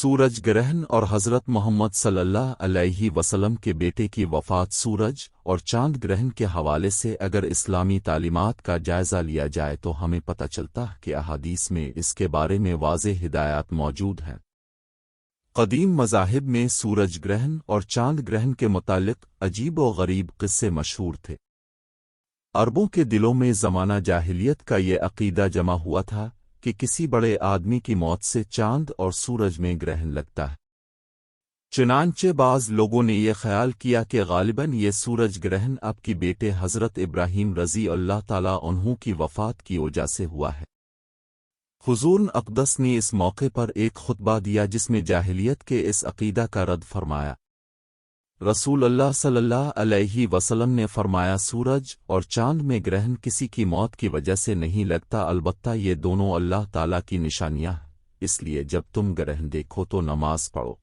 سورج گرہن اور حضرت محمد صلی اللہ علیہ وسلم کے بیٹے کی وفات سورج اور چاند گرہن کے حوالے سے اگر اسلامی تعلیمات کا جائزہ لیا جائے تو ہمیں پتہ چلتا ہے کہ احادیث میں اس کے بارے میں واضح ہدایات موجود ہیں۔ قدیم مذاہب میں سورج گرہن اور چاند گرہن کے متعلق عجیب و غریب قصے مشہور تھے۔ عربوں کے دلوں میں زمانہ جاہلیت کا یہ عقیدہ جمع ہوا تھا کہ کسی بڑے آدمی کی موت سے چاند اور سورج میں گرہن لگتا ہے۔ چنانچہ بعض لوگوں نے یہ خیال کیا کہ غالباً یہ سورج گرہن آپ کی بیٹے حضرت ابراہیم رضی اللہ تعالیٰ عنہ کی وفات کی وجہ سے ہوا ہے۔ حضور اقدس نے اس موقع پر ایک خطبہ دیا جس میں جاہلیت کے اس عقیدہ کا رد فرمایا۔ رسول اللہ صلی اللہ علیہ وسلم نے فرمایا، سورج اور چاند میں گرہن کسی کی موت کی وجہ سے نہیں لگتا، البتہ یہ دونوں اللہ تعالیٰ کی نشانیاں ہیں، اس لیے جب تم گرہن دیکھو تو نماز پڑھو۔